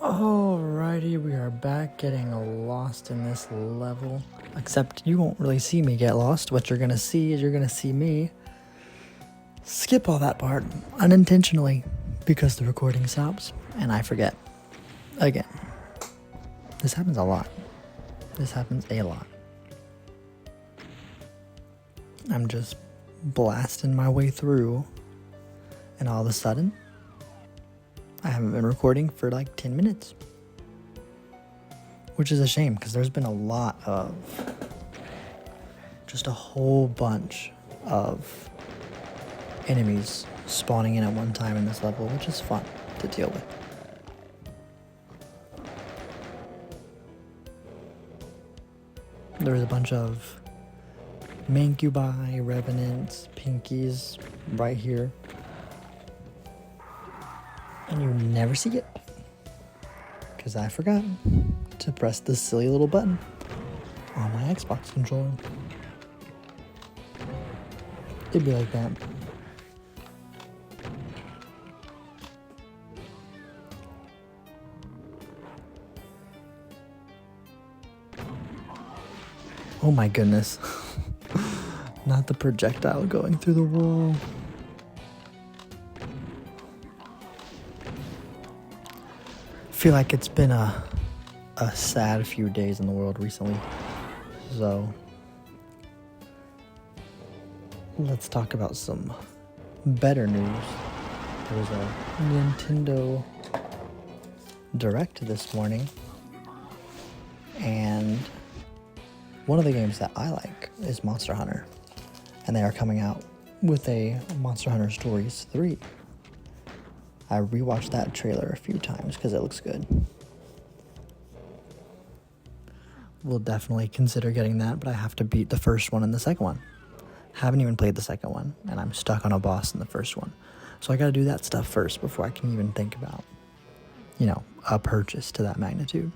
Alrighty, we are back getting lost in this level. Except you won't really see me get lost. What you're gonna see is you're gonna see me skip all that part unintentionally because the recording stops and I forget. Again. This happens a lot. This happens a lot. I'm just blasting my way through and all of a sudden I haven't been recording for like 10 minutes. Which is a shame because there's been a lot of, just a whole bunch of enemies spawning in at one time in this level, which is fun to deal with. There's a bunch of Mancubi, Revenants, Pinkies right here. And you never see it. Because I forgot to press this silly little button on my Xbox controller. It'd be like that. Oh my goodness. Not the projectile going through the wall. I feel like it's been a sad few days in the world recently. So let's talk about some better news. There was a Nintendo Direct this morning, and one of the games that I like is Monster Hunter, and they are coming out with a Monster Hunter Stories 3. I rewatched that trailer a few times because it looks good. We'll definitely consider getting that, but I have to beat the first one and the second one. Haven't even played the second one, and I'm stuck on a boss in the first one. So I gotta do that stuff first before I can even think about, a purchase to that magnitude.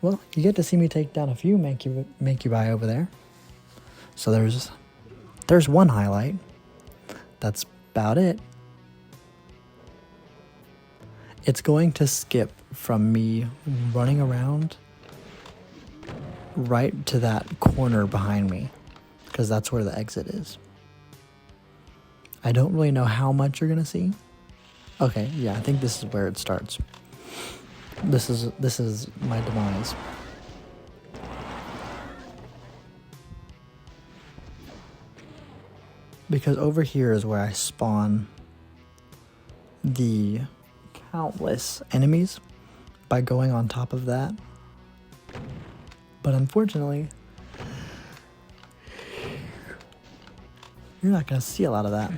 Well, you get to see me take down a few Mancubi over there. So there's one highlight. That's about it. It's going to skip from me running around right to that corner behind me, because that's where the exit is. I don't really know how much you're gonna see. Okay, yeah, I think this is where it starts. This is my demise. Because over here is where I spawn the countless enemies by going on top of that. But unfortunately, you're not going to see a lot of that.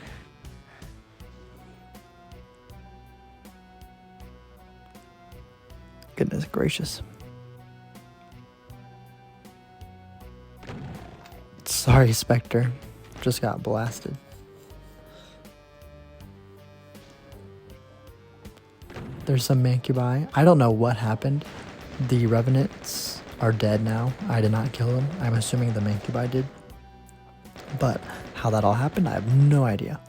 Goodness gracious. Sorry, Spectre. Just got blasted. There's some Mancubi. I don't know what happened. The Revenants are dead now. I did not kill them. I'm assuming the Mancubi did. But how that all happened, I have no idea.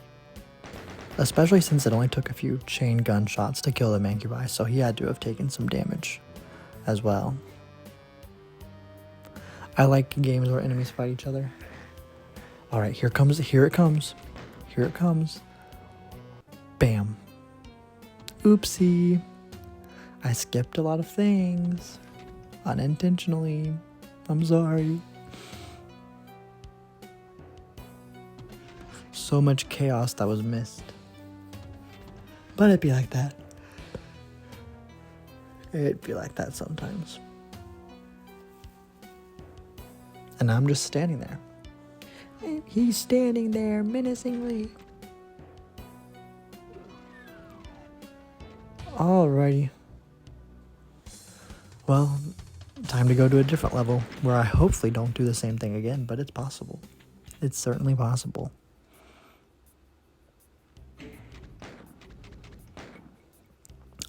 Especially since it only took a few chain gun shots to kill the Mancubi, so he had to have taken some damage as well. I like games where enemies fight each other. Alright, here it comes. Here it comes. Bam. Oopsie. I skipped a lot of things. Unintentionally. I'm sorry. So much chaos that was missed. But it'd be like that. It'd be like that sometimes. And I'm just standing there. And he's standing there menacingly. Alrighty. Well, time to go to a different level where I hopefully don't do the same thing again, but it's possible. It's certainly possible.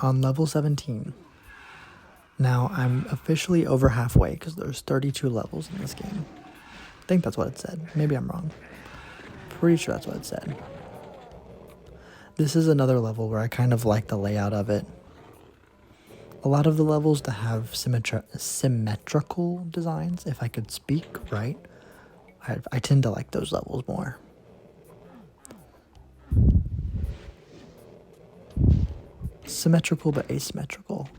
On level 17. Now, I'm officially over halfway because there's 32 levels in this game. I think that's what it said. Maybe I'm wrong. Pretty sure that's what it said. This is another level where I kind of like the layout of it. A lot of the levels that have symmetrical designs, if I could speak right, I tend to like those levels more. Symmetrical but asymmetrical,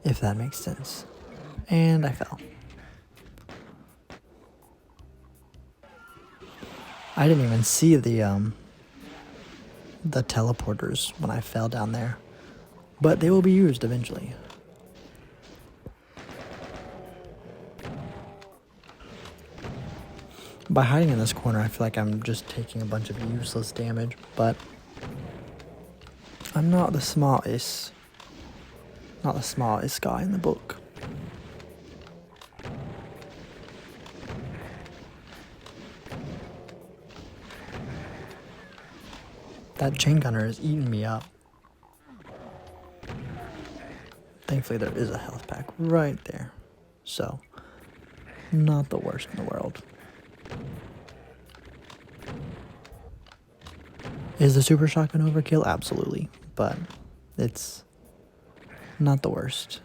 if that makes sense. And I fell. I didn't even see the teleporters when I fell down there, but they will be used eventually. By hiding in this corner, I feel like I'm just taking a bunch of useless damage, but I'm not the smartest guy in the book. That chain gunner is eating me up. Thankfully, there is a health pack right there. So, not the worst in the world. Is the super shotgun overkill? Absolutely. But it's not the worst.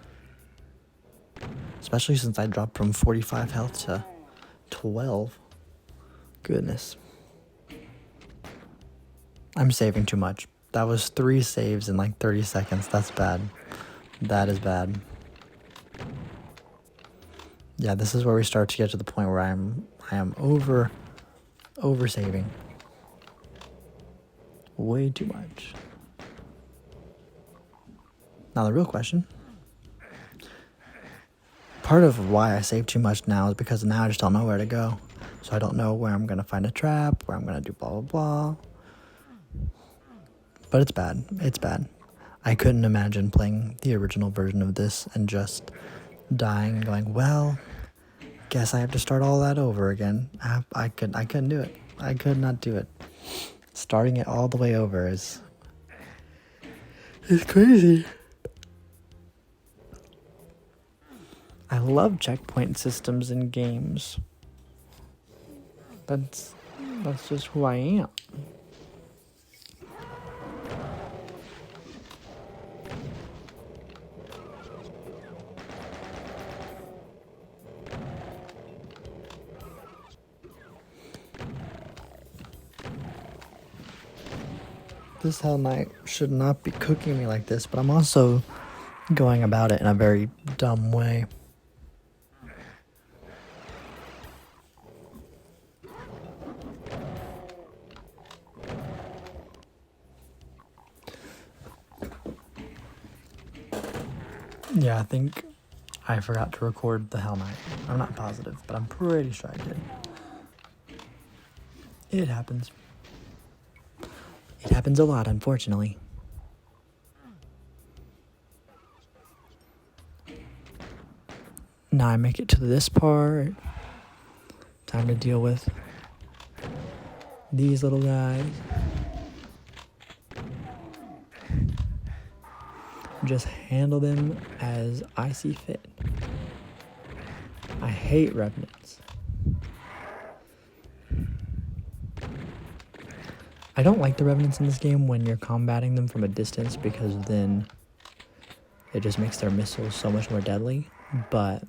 Especially since I dropped from 45 health to 12. Goodness. I'm saving too much. That was 3 saves in like 30 seconds. That's bad. That is bad. Yeah, this is where we start to get to the point where I am over saving. Way too much. Now the real question. Part of why I save too much now is because now I just don't know where to go. So I don't know where I'm going to find a trap, where I'm going to do blah, blah, blah. But it's bad. It's bad. I couldn't imagine playing the original version of this and just dying and going, well, guess I have to start all that over again. I couldn't do it. I could not do it. Starting it all the way over is crazy. I love checkpoint systems in games. That's just who I am. This Hell Knight should not be cooking me like this, but I'm also going about it in a very dumb way. Yeah, I think I forgot to record the Hell Knight. I'm not positive, but I'm pretty sure I did. It happens. It happens a lot, unfortunately. Now I make it to this part. Time to deal with these little guys. Just handle them as I see fit. I hate revenants. I don't like the revenants in this game when you're combating them from a distance because then it just makes their missiles so much more deadly. But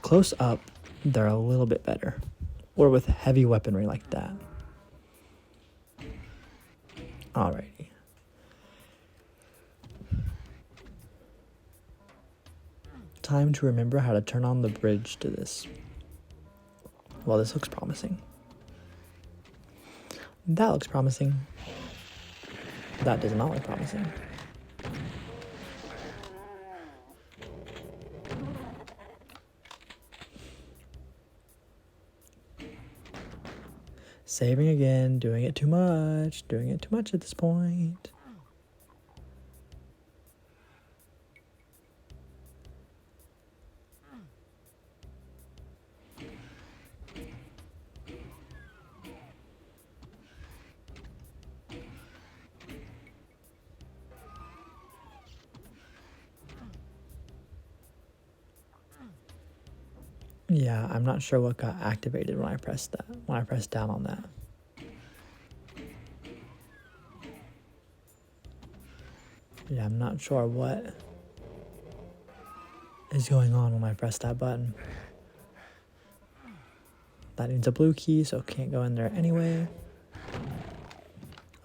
close up, they're a little bit better. Or with heavy weaponry like that. Alrighty. Time to remember how to turn on the bridge to this. Well, this looks promising. That looks promising. That does not look promising. Saving again, doing it too much at this point. Yeah, I'm not sure what got activated when I pressed down on that. Yeah, I'm not sure what is going on when I press that button. That needs a blue key, so can't go in there anyway.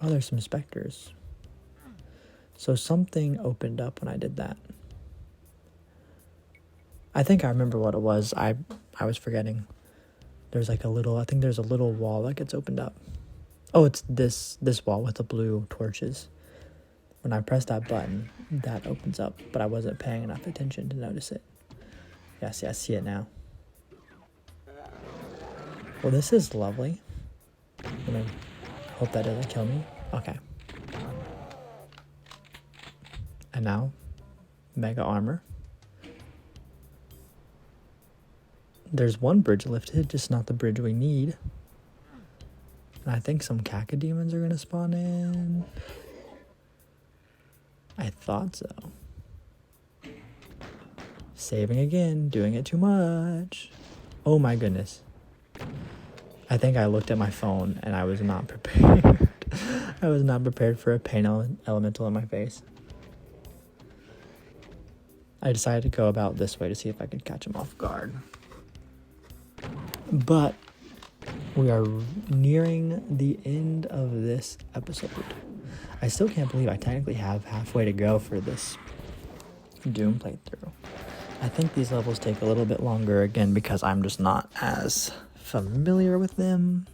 Oh, there's some specters. So something opened up when I did that. I think I remember what it was. I was forgetting. There's like a little, I think there's a little wall that gets opened up. Oh, it's this wall with the blue torches. When I press that button, that opens up, but I wasn't paying enough attention to notice it. Yeah, see, I see it now. Well, this is lovely. I'm gonna hope that doesn't kill me. Okay. And now, mega armor. There's one bridge lifted, just not the bridge we need. And I think some cacodemons are gonna spawn in. I thought so. Saving again, doing it too much. Oh my goodness. I think I looked at my phone and I was not prepared. I was not prepared for a pain elemental in my face. I decided to go about this way to see if I could catch him off guard. But we are nearing the end of this episode. I still can't believe I technically have halfway to go for this Doom playthrough. I think these levels take a little bit longer again because I'm just not as familiar with them.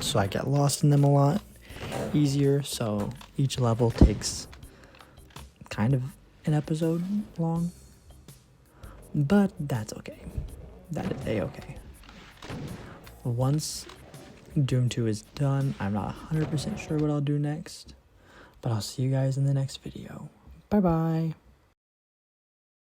So I get lost in them a lot easier. So each level takes kind of an episode long. But that's okay. That is a-okay. Once Doom 2 is done, I'm not 100% sure what I'll do next. But I'll see you guys in the next video. Bye-bye.